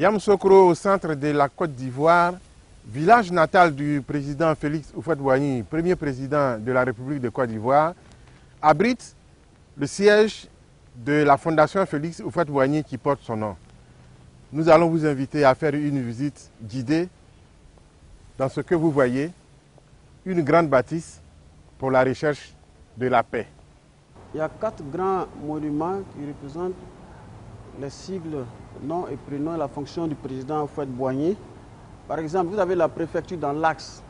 Yamoussoukro, au centre de la Côte d'Ivoire, village natal du président Félix Houphouët-Boigny, premier président de la République de Côte d'Ivoire, abrite le siège de la Fondation Félix Houphouët-Boigny qui porte son nom. Nous allons vous inviter à faire une visite guidée dans ce que vous voyez, une grande bâtisse pour la recherche de la paix. Il y a 4 grands monuments qui représentent les sigles, nom et prénom et la fonction du président Houphouët-Boigny. Par exemple, vous avez la préfecture dans l'axe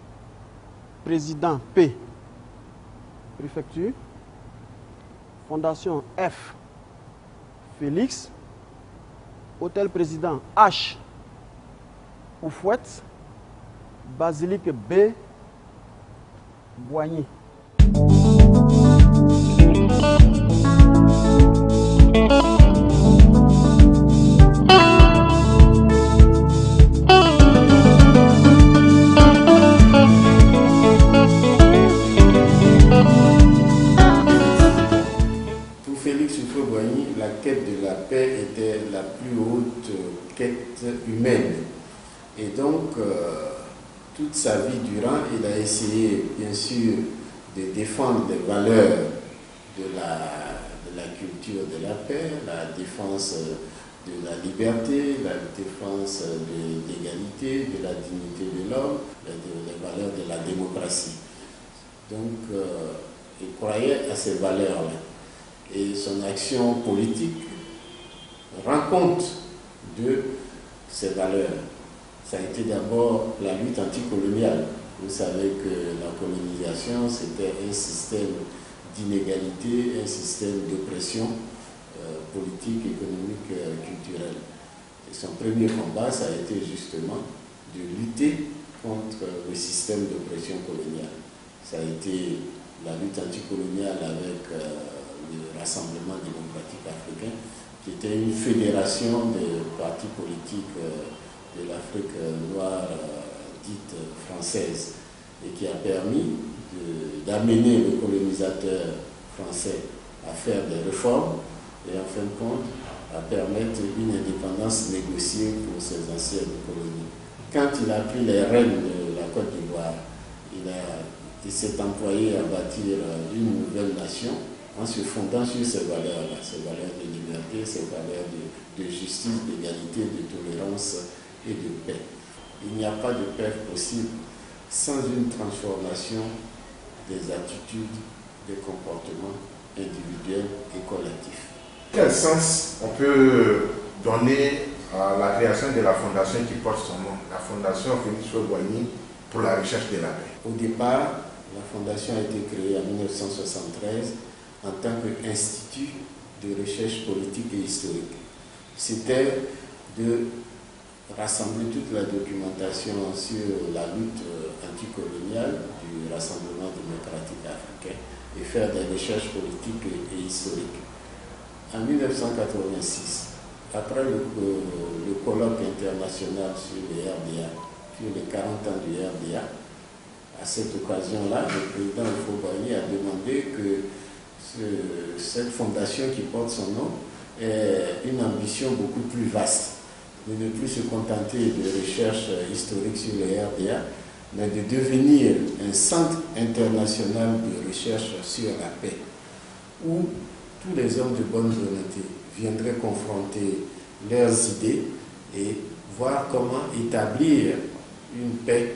président P, préfecture, fondation F, Félix, hôtel président H, Houphouët, basilique B, Boigny. Pour Félix Houphouët-Boigny, la quête de la paix était la plus haute quête humaine. Et donc, toute sa vie durant, il a essayé, bien sûr, de défendre les valeurs de la culture de la paix, la défense de la liberté, la défense de l'égalité, de la dignité de l'homme, les valeurs de la démocratie. Donc, il croyait à ces valeurs-là. Et son action politique rend compte de ces valeurs. Ça a été d'abord la lutte anticoloniale. Vous savez que la colonisation, c'était un système d'inégalité, un système d'oppression politique, économique, culturelle. Et son premier combat, ça a été justement de lutter contre le système d'oppression coloniale. Ça a été la lutte anticoloniale avec le Rassemblement démocratique africain, qui était une fédération de partis politiques de l'Afrique noire dite française, et qui a permis d'amener le colonisateur français à faire des réformes et en fin de compte à permettre une indépendance négociée pour ses anciennes colonies. Quand il a pris les rênes de la Côte d'Ivoire, il s'est employé à bâtir une nouvelle nation en se fondant sur ces valeurs-là, ces valeurs de liberté, ces valeurs de justice, d'égalité, de tolérance et de paix. Il n'y a pas de paix possible sans une transformation des attitudes, des comportements individuels et collectifs. Quel sens on peut donner à la création de la fondation qui porte son nom, la Fondation Félix Houphouët-Boigny pour la recherche de la paix? Au départ, la fondation a été créée en 1973 en tant qu'institut de recherche politique et historique. C'était de rassembler toute la documentation sur la lutte anticoloniale du Rassemblement démocratique africain et faire des recherches politiques et historiques. En 1986, après le colloque international sur les RDA, sur les 40 ans du RDA, à cette occasion-là, le président Houphouët-Boigny a demandé que cette fondation qui porte son nom ait une ambition beaucoup plus vaste, de ne plus se contenter de recherches historiques sur les RDA, mais de devenir un centre international de recherche sur la paix, où tous les hommes de bonne volonté viendraient confronter leurs idées et voir comment établir une paix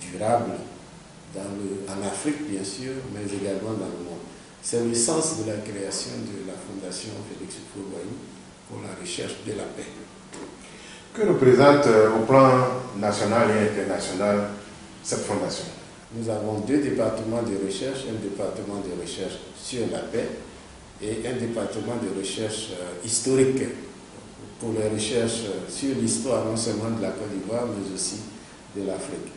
durable en Afrique, bien sûr, mais également dans le monde. C'est le sens de la création de la Fondation Félix Houphouët-Boigny pour la recherche de la paix. Que représente au plan national et international cette fondation? Nous avons 2 départements de recherche, un département de recherche sur la paix et un département de recherche historique pour les recherches sur l'histoire non seulement de la Côte d'Ivoire mais aussi de l'Afrique.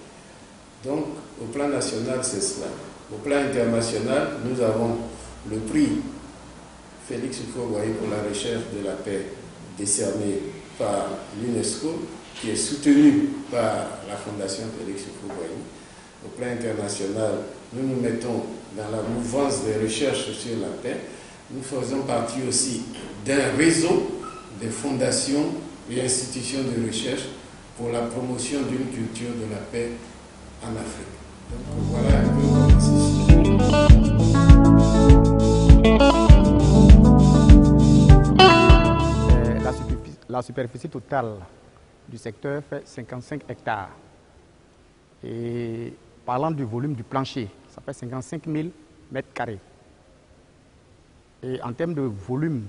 Donc au plan national c'est cela. Au plan international, nous avons le prix Félix Houphouët-Boigny pour la recherche de la paix décerné par l'UNESCO, qui est soutenu par la Fondation Félix Houphouët-Boigny. Au plan international, nous nous mettons dans la mouvance des recherches sur la paix. Nous faisons partie aussi d'un réseau des fondations et institutions de recherche pour la promotion d'une culture de la paix en Afrique. Donc voilà un peu comment c'est. La superficie totale du secteur fait 55 hectares. Et parlant du volume du plancher, ça fait 55 000 mètres carrés. Et en termes de volume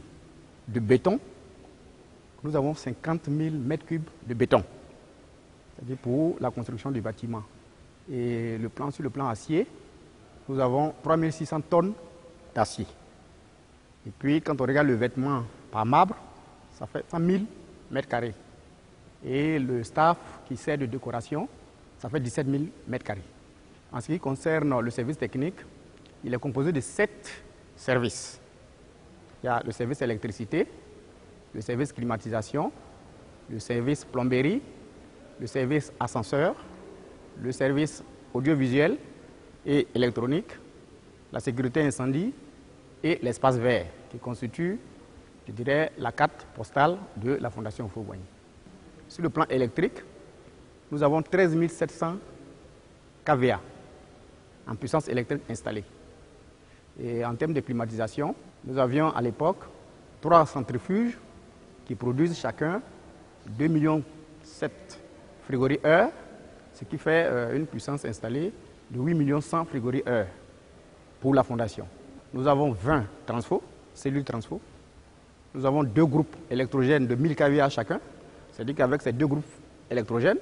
de béton, nous avons 50 000 mètres cubes de béton, c'est-à-dire pour la construction du bâtiment. Et sur le plan acier, nous avons 3 600 tonnes d'acier. Et puis, quand on regarde le vêtement par marbre, ça fait 100 000 mètres carrés. Et le staff qui sert de décoration, ça fait 17 000 mètres carrés. En ce qui concerne le service technique, il est composé de 7 services. Il y a le service électricité, le service climatisation, le service plomberie, le service ascenseur, le service audiovisuel et électronique, la sécurité incendie et l'espace vert qui constitue, je dirais, la carte postale de la Fondation Houphouët-Boigny. Sur le plan électrique, nous avons 13 700 kVA en puissance électrique installée. Et en termes de climatisation, nous avions à l'époque 3 centrifuges qui produisent chacun 2,7 millions de frigories-heure, ce qui fait une puissance installée de 8 100 000 frigories-heure pour la Fondation. Nous avons 20 transfos, cellules transfo. Nous avons 2 groupes électrogènes de 1000 kVA chacun. C'est-à-dire qu'avec ces 2 groupes électrogènes,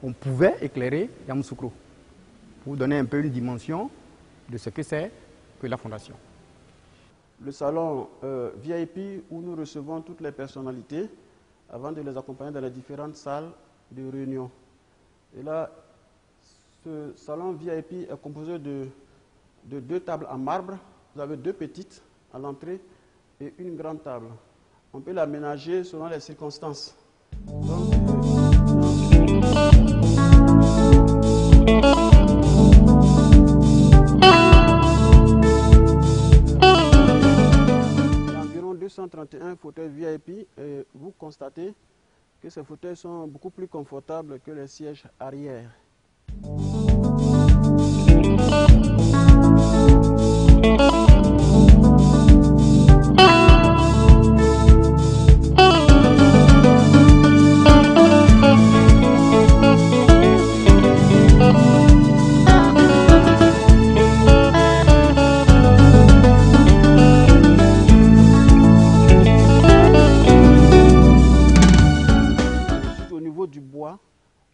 on pouvait éclairer Yamoussoukro pour donner un peu une dimension de ce que c'est que la Fondation. Le salon VIP où nous recevons toutes les personnalités avant de les accompagner dans les différentes salles de réunion. Et là, ce salon VIP est composé de 2 tables en marbre. Vous avez 2 petites à l'entrée et une grande table. On peut l'aménager selon les circonstances. Donc, environ 231 fauteuils VIP et vous constatez que ces fauteuils sont beaucoup plus confortables que les sièges arrière.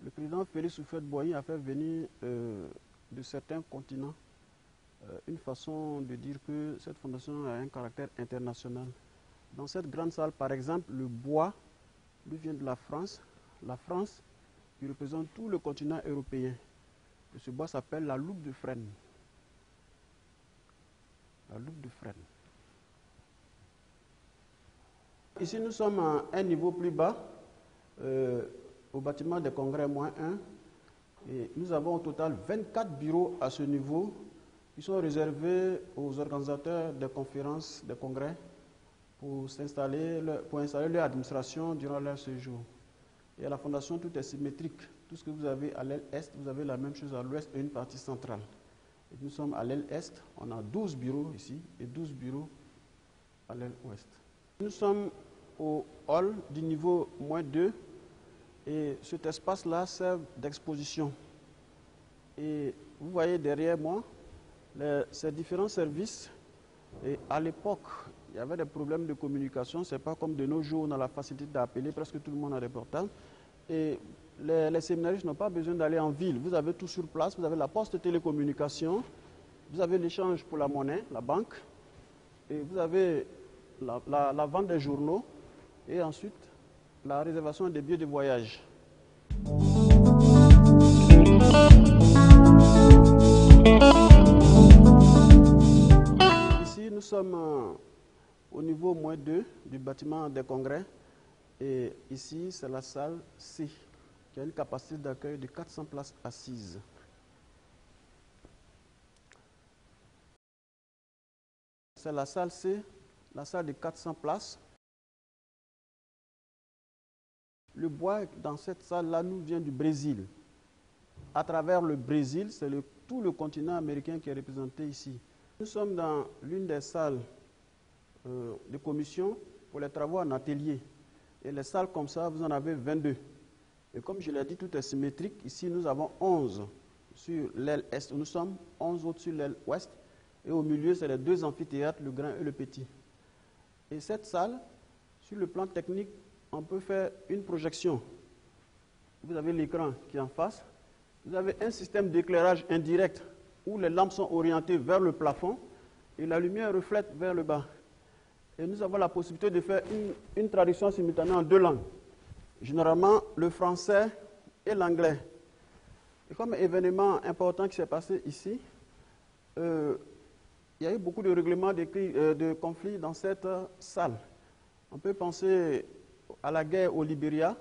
Le président Félix Houphouët-Boigny a fait venir de certains continents une façon de dire que cette fondation a un caractère international. Dans cette grande salle, par exemple, le bois lui vient de la France. La France, qui représente tout le continent européen. Et ce bois s'appelle la loupe de frêne. La loupe de frêne. Ici, nous sommes à un niveau plus bas. Au bâtiment des congrès -1, et nous avons au total 24 bureaux à ce niveau qui sont réservés aux organisateurs des conférences, des congrès, pour installer leur administration durant leur séjour. Et à la Fondation, tout est symétrique. Tout ce que vous avez à l'aile est, vous avez la même chose à l'ouest et une partie centrale. Et nous sommes à l'aile est, on a 12 bureaux ici et 12 bureaux à l'aile ouest. Nous sommes au hall du niveau -2. Et cet espace-là sert d'exposition. Et vous voyez derrière moi ces différents services. Et à l'époque, il y avait des problèmes de communication. Ce n'est pas comme de nos jours, on a la facilité d'appeler, presque tout le monde a des portables. Et les séminaristes n'ont pas besoin d'aller en ville. Vous avez tout sur place. Vous avez la poste de télécommunication. Vous avez l'échange pour la monnaie, la banque. Et vous avez la vente des journaux. Et ensuite, la réservation des billets de voyage. Ici, nous sommes au niveau -2 du bâtiment des congrès. Et ici, c'est la salle C, qui a une capacité d'accueil de 400 places assises. C'est la salle C, la salle de 400 places. Le bois dans cette salle-là nous vient du Brésil. À travers le Brésil, c'est tout le continent américain qui est représenté ici. Nous sommes dans l'une des salles de commission pour les travaux en atelier. Et les salles comme ça, vous en avez 22. Et comme je l'ai dit, tout est symétrique. Ici, nous avons 11 sur l'aile est où nous sommes, 11 autres sur l'aile ouest. Et au milieu, c'est les deux amphithéâtres, le grand et le petit. Et cette salle, sur le plan technique, on peut faire une projection. Vous avez l'écran qui est en face. Vous avez un système d'éclairage indirect où les lampes sont orientées vers le plafond et la lumière reflète vers le bas. Et nous avons la possibilité de faire une traduction simultanée en deux langues. Généralement, le français et l'anglais. Et comme événement important qui s'est passé ici, il y a eu beaucoup de règlements de conflits dans cette salle. On peut penser à la guerre au Libéria.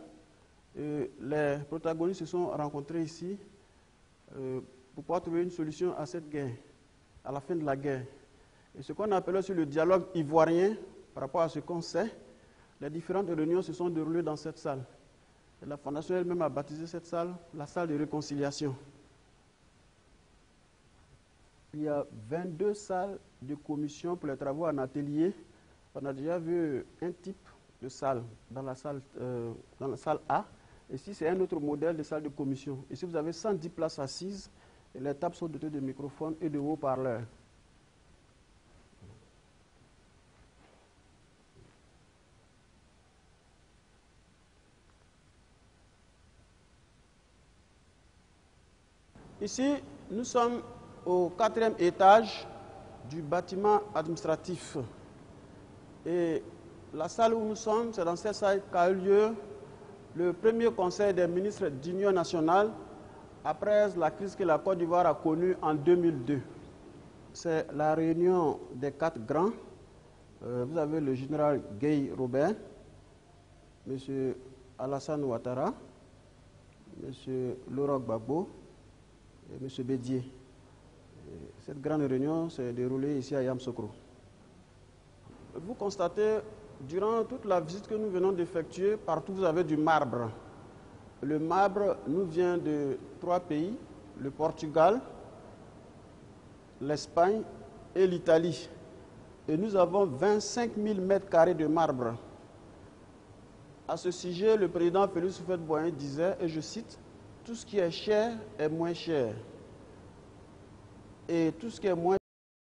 Les protagonistes se sont rencontrés ici pour pouvoir trouver une solution à cette guerre, à la fin de la guerre. Et ce qu'on appelle aussi le dialogue ivoirien, par rapport à ce qu'on sait, les différentes réunions se sont déroulées dans cette salle. Et la Fondation elle-même a baptisé cette salle la salle de réconciliation. Il y a 22 salles de commission pour les travaux en atelier. On a déjà vu un type de salle dans la salle A. Ici, c'est un autre modèle de salle de commission. Ici, vous avez 110 places assises et les tables sont dotées de microphones et de haut-parleurs. Ici, nous sommes au 4e étage du bâtiment administratif. Et la salle où nous sommes, c'est dans cette salle qu'a eu lieu le premier conseil des ministres d'Union nationale après la crise que la Côte d'Ivoire a connue en 2002. C'est la réunion des 4 grands. Vous avez le général Guy Robert, M. Alassane Ouattara, M. Laurent Gbagbo et M. Bédier. Cette grande réunion s'est déroulée ici à Yamoussoukro. Vous constatez, durant toute la visite que nous venons d'effectuer, partout vous avez du marbre. Le marbre nous vient de 3 pays, le Portugal, l'Espagne et l'Italie. Et nous avons 25 000 mètres carrés de marbre. À ce sujet, le président Félix Houphouët-Boigny disait, et je cite, « Tout ce qui est cher est moins cher. Et tout ce qui est moins